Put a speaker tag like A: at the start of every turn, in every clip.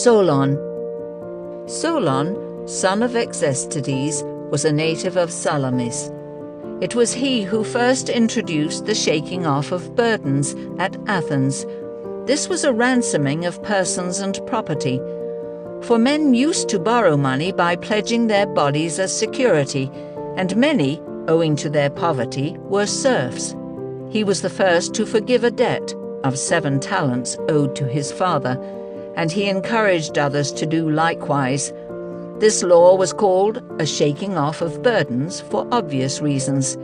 A: Solon. Solon, son of Exestides, was a native of Salamis. It was he who first introduced the shaking off of burdens at Athens. This was a ransoming of persons and property, for men used to borrow money by pledging their bodies as security, and many, owing to their poverty, were serfs. He was the first to forgive a debt of 7 talents owed to his father, and he encouraged others to do likewise. This law was called a shaking off of burdens for obvious reasons.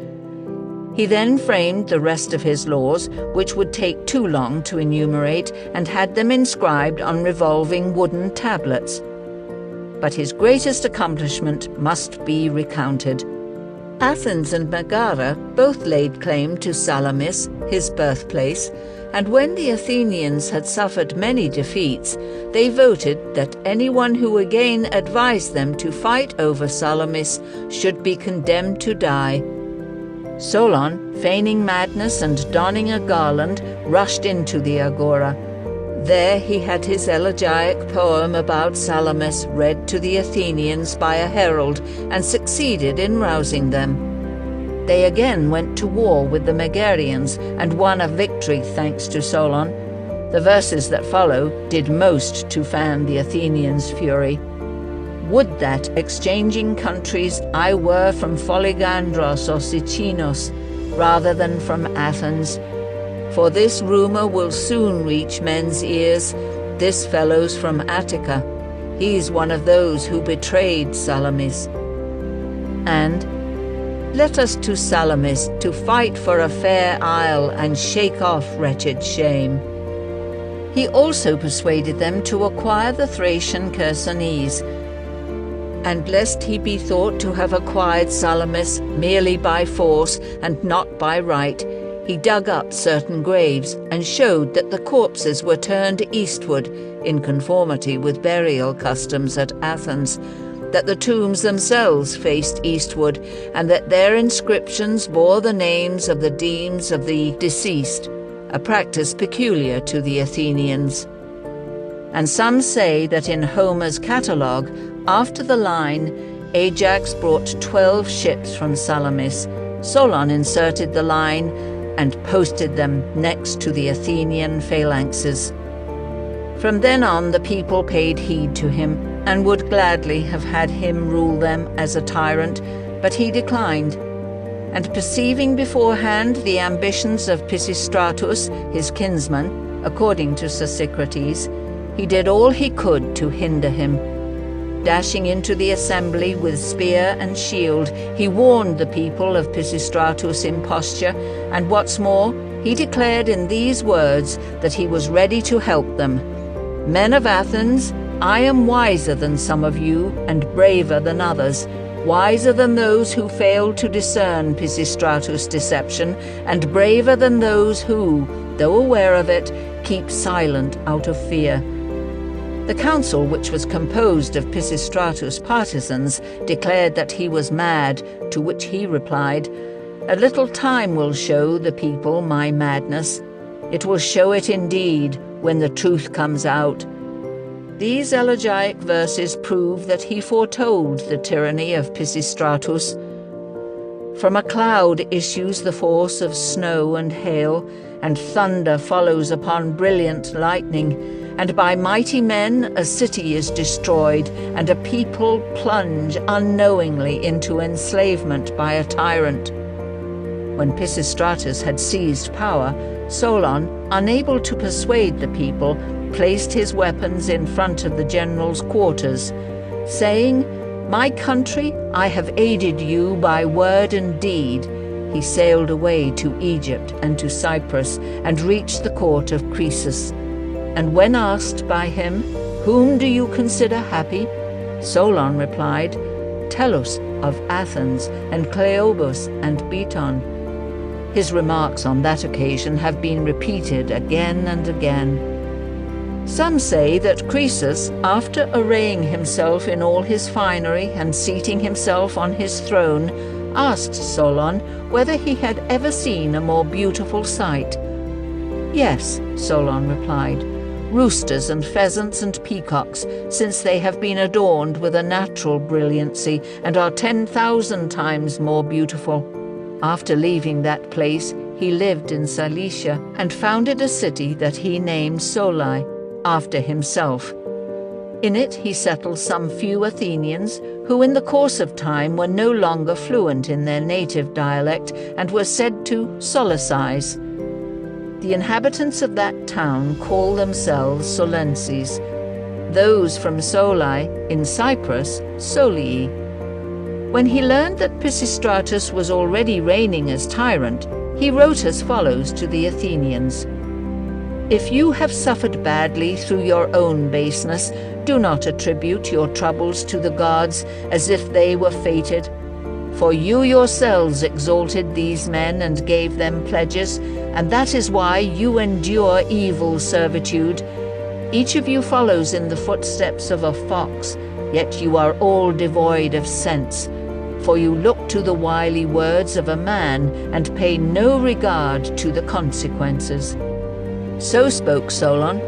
A: He then framed the rest of his laws, which would take too long to enumerate, and had them inscribed on revolving wooden tablets. But his greatest accomplishment must be recounted. Athens and Megara both laid claim to Salamis, his birthplace, and when the Athenians had suffered many defeats, they voted that anyone who again advised them to fight over Salamis should be condemned to die. Solon, feigning madness and donning a garland, rushed into the agora. There he had his elegiac poem about Salamis read to the Athenians by a herald, and succeeded in rousing them. They again went to war with the Megarians and won a victory thanks to Solon. The verses that follow did most to fan the Athenians' fury. Would that, exchanging countries, I were from Philogandros or Sicinos, rather than from Athens. For this rumour will soon reach men's ears. This fellow's from Attica. He's one of those who betrayed Salamis. And let us to Salamis to fight for a fair isle and shake off wretched shame. He also persuaded them to acquire the Thracian Chersonese, and lest he be thought to have acquired Salamis merely by force and not by right, he dug up certain graves and showed that the corpses were turned eastward in conformity with burial customs at Athens, that the tombs themselves faced eastward, and that their inscriptions bore the names of the deans of the deceased, a practice peculiar to the Athenians. And some say that in Homer's catalogue, after the line, Ajax brought 12 ships from Salamis, Solon inserted the line and posted them next to the Athenian phalanxes. From then on the people paid heed to him, and would gladly have had him rule them as a tyrant, but he declined. And perceiving beforehand the ambitions of Pisistratus, his kinsman, according to Socrates, he did all he could to hinder him. Dashing into the assembly with spear and shield, he warned the people of Pisistratus' imposture, and what's more, he declared in these words that he was ready to help them. Men of Athens, I am wiser than some of you, and braver than others, wiser than those who failed to discern Pisistratus' deception, and braver than those who, though aware of it, keep silent out of fear. The council, which was composed of Pisistratus' partisans, declared that he was mad, to which he replied, "A little time will show the people my madness. It will show it indeed when the truth comes out." These elegiac verses prove that he foretold the tyranny of Pisistratus. From a cloud issues the force of snow and hail, and thunder follows upon brilliant lightning, and by mighty men a city is destroyed, and a people plunge unknowingly into enslavement by a tyrant. When Pisistratus had seized power, Solon, unable to persuade the people, placed his weapons in front of the general's quarters, saying, "My country, I have aided you by word and deed." He sailed away to Egypt and to Cyprus, and reached the court of Croesus. And when asked by him, "Whom do you consider happy?" Solon replied, "Tellus of Athens, and Cleobus and Beton." His remarks on that occasion have been repeated again and again. Some say that Croesus, after arraying himself in all his finery and seating himself on his throne, asked Solon whether he had ever seen a more beautiful sight. "Yes," Solon replied, roosters and pheasants and peacocks, since they have been adorned with a natural brilliancy and are 10,000 times more beautiful. After leaving that place, he lived in Cilicia and founded a city that he named Solai, after himself. In it he settled some few Athenians who in the course of time were no longer fluent in their native dialect and were said to solicize. The inhabitants of that town call themselves Solenses, those from Solai in Cyprus, Solii. When he learned that Pisistratus was already reigning as tyrant, he wrote as follows to the Athenians: "If you have suffered badly through your own baseness, do not attribute your troubles to the gods as if they were fated. For you yourselves exalted these men and gave them pledges, and that is why you endure evil servitude. Each of you follows in the footsteps of a fox, yet you are all devoid of sense. For you look to the wily words of a man and pay no regard to the consequences." So spoke Solon.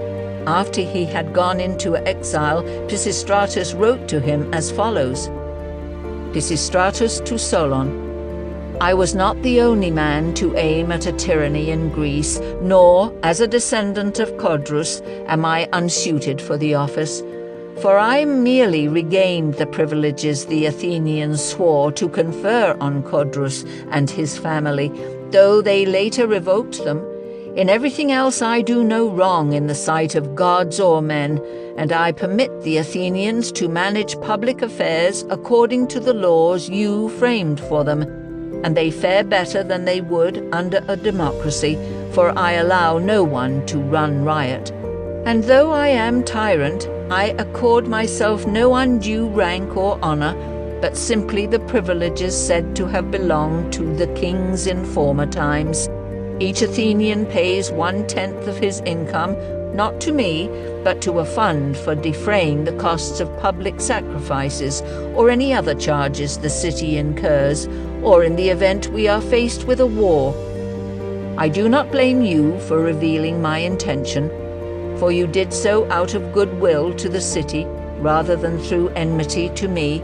A: After he had gone into exile, Pisistratus wrote to him as follows: Pisistratus to Solon. I was not the only man to aim at a tyranny in Greece, nor, as a descendant of Codrus, am I unsuited for the office. For I merely regained the privileges the Athenians swore to confer on Codrus and his family, though they later revoked them. In everything else I do no wrong in the sight of gods or men, and I permit the Athenians to manage public affairs according to the laws you framed for them, and they fare better than they would under a democracy, for I allow no one to run riot. And though I am tyrant, I accord myself no undue rank or honor, but simply the privileges said to have belonged to the kings in former times. Each Athenian pays 1/10 of his income, not to me, but to a fund for defraying the costs of public sacrifices or any other charges the city incurs, or in the event we are faced with a war. I do not blame you for revealing my intention, for you did so out of goodwill to the city, rather than through enmity to me,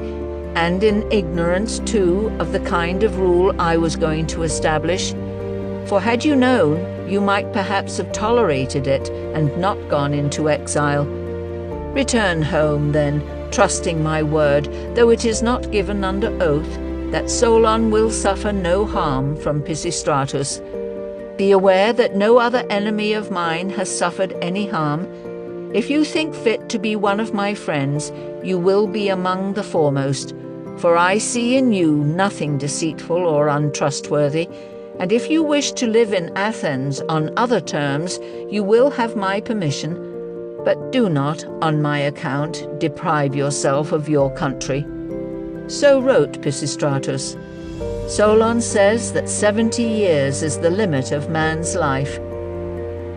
A: and in ignorance, too, of the kind of rule I was going to establish. For had you known, you might perhaps have tolerated it and not gone into exile. Return home, then, trusting my word, though it is not given under oath, that Solon will suffer no harm from Pisistratus. Be aware that no other enemy of mine has suffered any harm. If you think fit to be one of my friends, you will be among the foremost, for I see in you nothing deceitful or untrustworthy, and if you wish to live in Athens on other terms, you will have my permission, but do not, on my account, deprive yourself of your country. So wrote Pisistratus. Solon says that 70 years is the limit of man's life.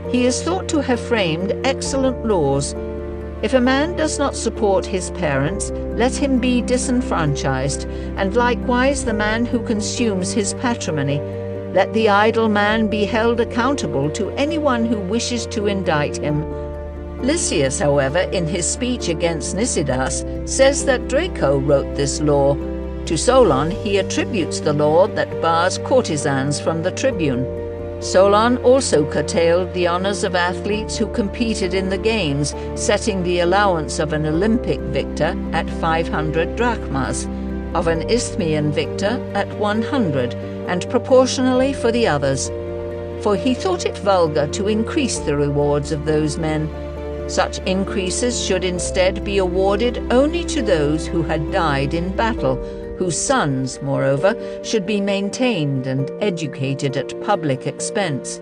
A: He is thought to have framed excellent laws. If a man does not support his parents, let him be disenfranchised, and likewise the man who consumes his patrimony. Let the idle man be held accountable to anyone who wishes to indict him. Lysias, however, in his speech against Nicidas, says that Draco wrote this law. To Solon he attributes the law that bars courtesans from the tribune. Solon also curtailed the honors of athletes who competed in the games, setting the allowance of an Olympic victor at 500 drachmas, of an Isthmian victor at 100, and proportionally for the others. For he thought it vulgar to increase the rewards of those men. Such increases should instead be awarded only to those who had died in battle, whose sons, moreover, should be maintained and educated at public expense.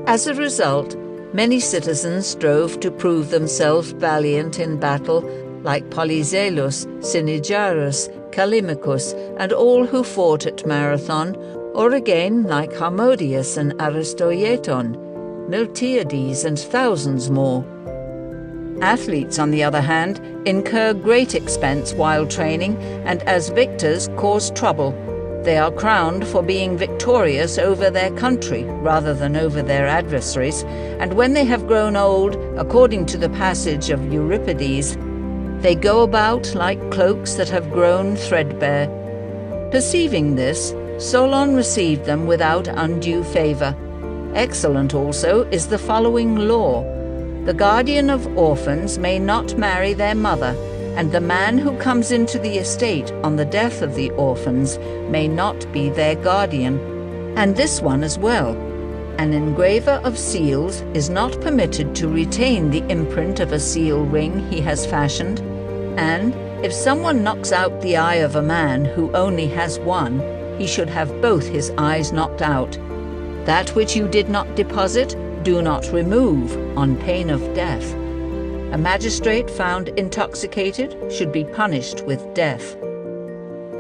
A: As a result, many citizens strove to prove themselves valiant in battle, like Polyzelus, Cynegarus, Callimachus, and all who fought at Marathon, or again like Harmodius and Aristoieton, Miltiades, and thousands more. Athletes, on the other hand, incur great expense while training, and as victors cause trouble. They are crowned for being victorious over their country rather than over their adversaries, and when they have grown old, according to the passage of Euripides, they go about like cloaks that have grown threadbare. Perceiving this, Solon received them without undue favour. Excellent also is the following law: the guardian of orphans may not marry their mother, and the man who comes into the estate on the death of the orphans may not be their guardian. And this one as well: an engraver of seals is not permitted to retain the imprint of a seal ring he has fashioned, and if someone knocks out the eye of a man who only has one, he should have both his eyes knocked out. That which you did not deposit, do not remove, on pain of death. A magistrate found intoxicated should be punished with death.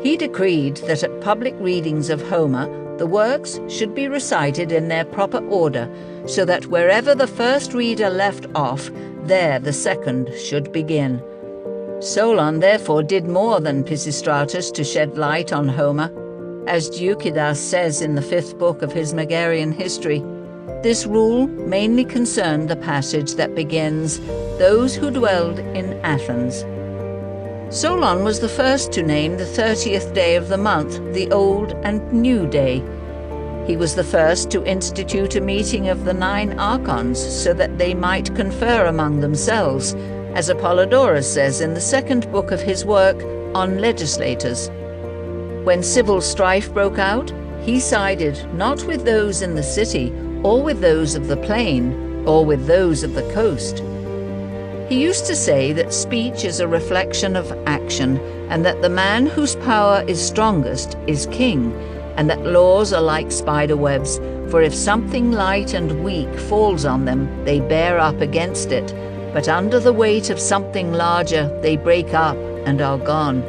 A: He decreed that at public readings of Homer, the works should be recited in their proper order, so that wherever the first reader left off, there the second should begin. Solon therefore did more than Pisistratus to shed light on Homer. As Thucydides says in the 5th book of his Megarian history, this rule mainly concerned the passage that begins, "Those who dwelled in Athens." Solon was the first to name the 30th day of the month the Old and New Day. He was the first to institute a meeting of the 9 archons so that they might confer among themselves, as Apollodorus says in the 2nd book of his work on legislators. When civil strife broke out, he sided not with those in the city, or with those of the plain, or with those of the coast. He used to say that speech is a reflection of action, and that the man whose power is strongest is king, and that laws are like spider webs, for if something light and weak falls on them, they bear up against it, but under the weight of something larger they break up and are gone.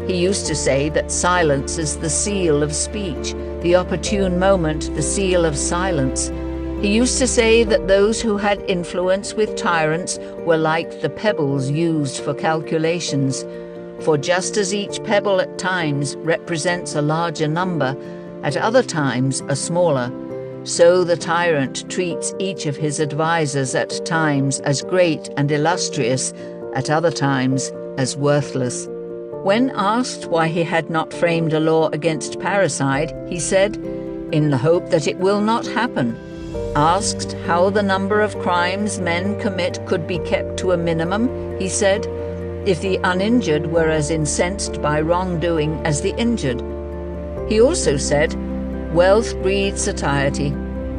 A: He used to say that silence is the seal of speech, the opportune moment the seal of silence. He used to say that those who had influence with tyrants were like the pebbles used for calculations, for just as each pebble at times represents a larger number, at other times a smaller, so the tyrant treats each of his advisers at times as great and illustrious, at other times as worthless. When asked why he had not framed a law against parricide, he said, "In the hope that it will not happen." Asked how the number of crimes men commit could be kept to a minimum, he said, "If the uninjured were as incensed by wrongdoing as the injured." He also said, "Wealth breeds satiety,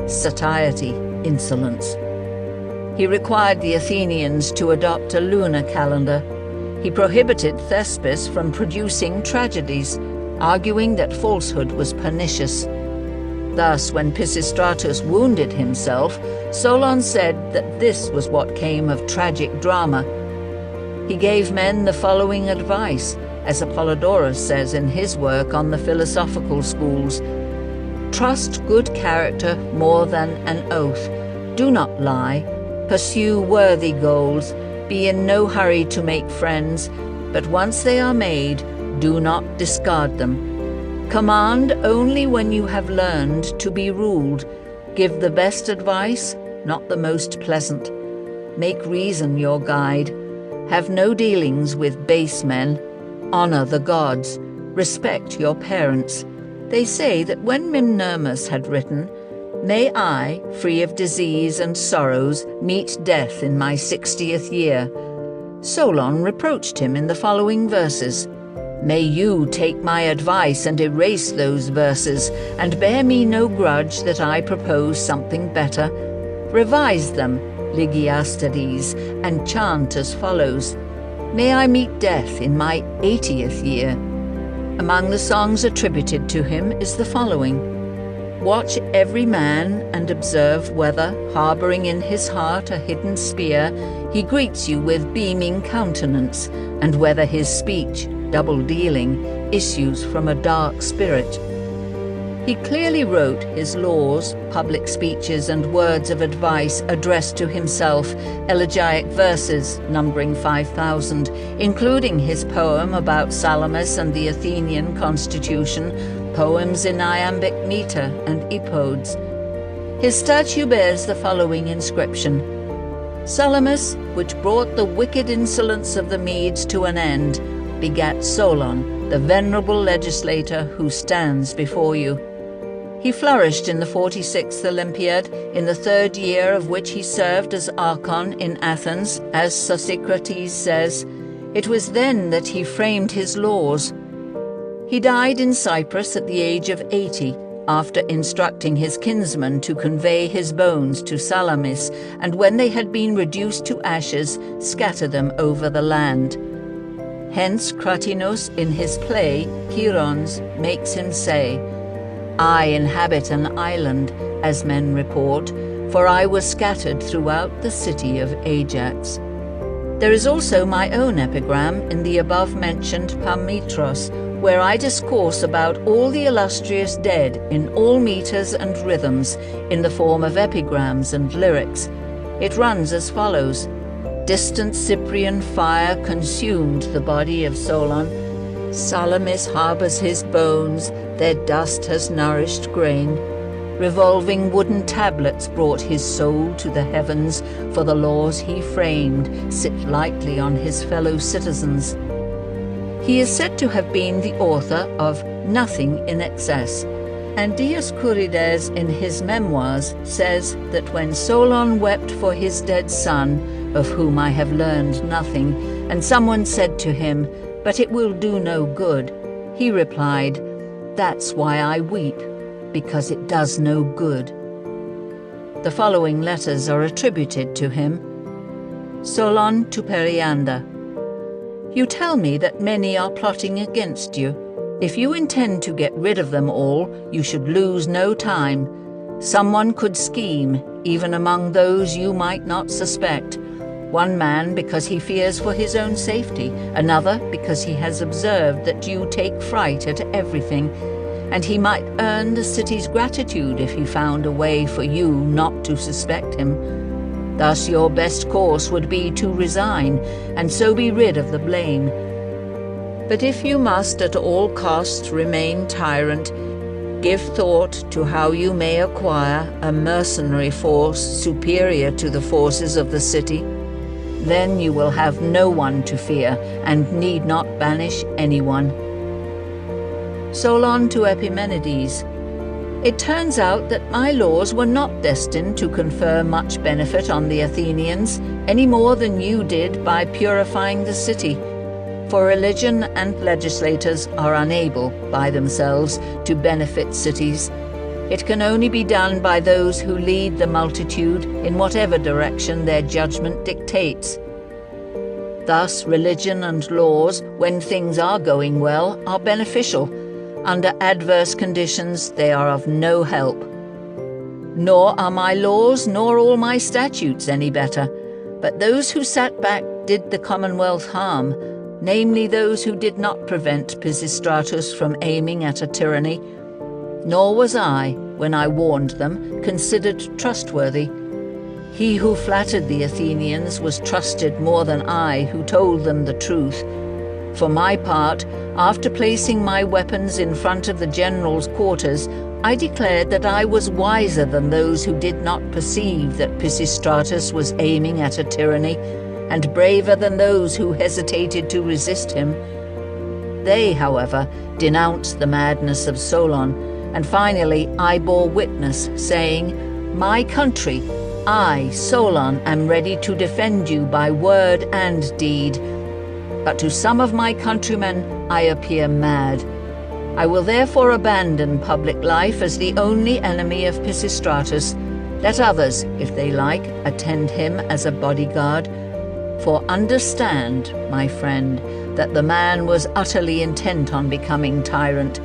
A: satiety insolence." He required the Athenians to adopt a lunar calendar. He prohibited Thespis from producing tragedies, arguing that falsehood was pernicious. Thus, when Pisistratus wounded himself, Solon said that this was what came of tragic drama. He gave men the following advice, as Apollodorus says in his work on the philosophical schools: "Trust good character more than an oath. Do not lie. Pursue worthy goals. Be in no hurry to make friends, but once they are made, do not discard them. Command only when you have learned to be ruled. Give the best advice, not the most pleasant. Make reason your guide. Have no dealings with base men. Honor the gods. Respect your parents." They say that when Mimnermus had written, "May I, free of disease and sorrows, meet death in my 60th year," Solon reproached him in the following verses: "May you take my advice and erase those verses, and bear me no grudge that I propose something better. Revise them, Lygiastides, and chant as follows: May I meet death in my 80th year." Among the songs attributed to him is the following: "Watch every man and observe whether, harbouring in his heart a hidden spear, he greets you with beaming countenance, and whether his speech, double-dealing, issues from a dark spirit." He clearly wrote his laws, public speeches, and words of advice addressed to himself, elegiac verses numbering 5,000, including his poem about Salamis and the Athenian constitution, poems in iambic meter and epodes. His statue bears the following inscription: Salamis, which brought the wicked insolence of the Medes to an end, begat Solon, the venerable legislator who stands before you. He flourished in the 46th Olympiad, in the 3rd year of which he served as archon in Athens, as Sosicrates says. It was then that he framed his laws. He died in Cyprus at the age of 80, after instructing his kinsman to convey his bones to Salamis, and when they had been reduced to ashes, scatter them over the land. Hence Cratinus, in his play Chirons, makes him say, I inhabit an island, as men report, for I was scattered throughout the city of Ajax. There is also my own epigram in the above-mentioned Parmetros, where I discourse about all the illustrious dead in all meters and rhythms, in the form of epigrams and lyrics. It runs as follows. Distant Cyprian fire consumed the body of Solon. Salamis harbours his bones, their dust has nourished grain. Revolving wooden tablets brought his soul to the heavens, for the laws he framed sit lightly on his fellow citizens. He is said to have been the author of Nothing in Excess, and Dioscurides in his memoirs says that when Solon wept for his dead son, of whom I have learned nothing, and someone said to him, but it will do no good, he replied, that's why I weep, because it does no good. The following letters are attributed to him. Solon to Periander. You tell me that many are plotting against you. If you intend to get rid of them all, you should lose no time. Someone could scheme, even among those you might not suspect. One man because he fears for his own safety, another because he has observed that you take fright at everything, and he might earn the city's gratitude if he found a way for you not to suspect him. Thus your best course would be to resign, and so be rid of the blame. But if you must at all costs remain tyrant, give thought to how you may acquire a mercenary force superior to the forces of the city. Then you will have no one to fear, and need not banish anyone. Solon to Epimenides. It turns out that my laws were not destined to confer much benefit on the Athenians, any more than you did by purifying the city. For religion and legislators are unable, by themselves, to benefit cities. It can only be done by those who lead the multitude in whatever direction their judgment dictates. Thus, religion and laws, when things are going well, are beneficial. Under adverse conditions, they are of no help. Nor are my laws nor all my statutes any better, but those who sat back did the commonwealth harm, namely those who did not prevent Pisistratus from aiming at a tyranny. Nor was I, when I warned them, considered trustworthy. He who flattered the Athenians was trusted more than I, who told them the truth. For my part, after placing my weapons in front of the general's quarters, I declared that I was wiser than those who did not perceive that Pisistratus was aiming at a tyranny, and braver than those who hesitated to resist him. They, however, denounced the madness of Solon, and finally I bore witness, saying, My country, I, Solon, am ready to defend you by word and deed. But to some of my countrymen I appear mad. I will therefore abandon public life as the only enemy of Pisistratus. Let others, if they like, attend him as a bodyguard. For understand, my friend, that the man was utterly intent on becoming tyrant.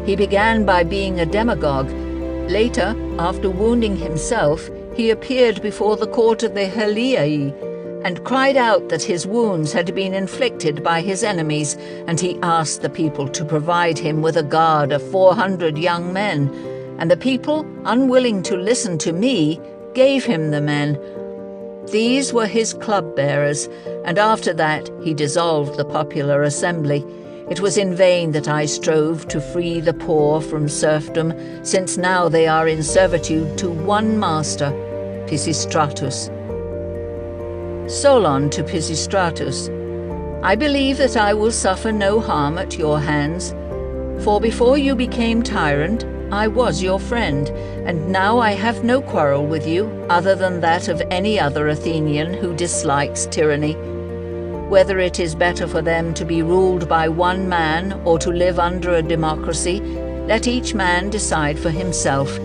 A: He began by being a demagogue. Later, after wounding himself, he appeared before the court of the Heliae, and cried out that his wounds had been inflicted by his enemies, and he asked the people to provide him with a guard of 400 young men. And the people, unwilling to listen to me, gave him the men. These were his club-bearers, and after that he dissolved the popular assembly. It was in vain that I strove to free the poor from serfdom, since now they are in servitude to one master, Pisistratus. Solon to Pisistratus. I believe that I will suffer no harm at your hands, for before you became tyrant, I was your friend, and now I have no quarrel with you, other than that of any other Athenian who dislikes tyranny. Whether it is better for them to be ruled by one man or to live under a democracy, let each man decide for himself,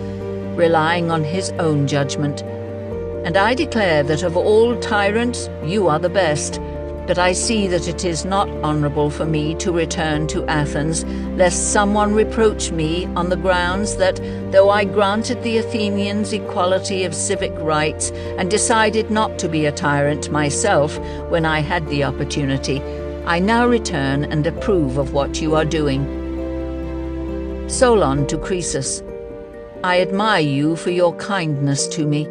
A: relying on his own judgment. And I declare that of all tyrants you are the best, but I see that it is not honourable for me to return to Athens, lest someone reproach me on the grounds that, though I granted the Athenians equality of civic rights and decided not to be a tyrant myself when I had the opportunity, I now return and approve of what you are doing. Solon to Croesus. I admire you for your kindness to me,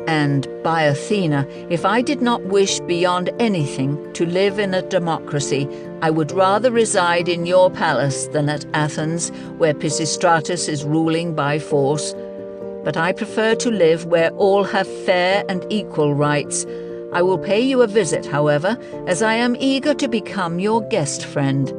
A: and, by Athena, if I did not wish beyond anything to live in a democracy, I would rather reside in your palace than at Athens, where Pisistratus is ruling by force. But I prefer to live where all have fair and equal rights. I will pay you a visit, however, as I am eager to become your guest friend.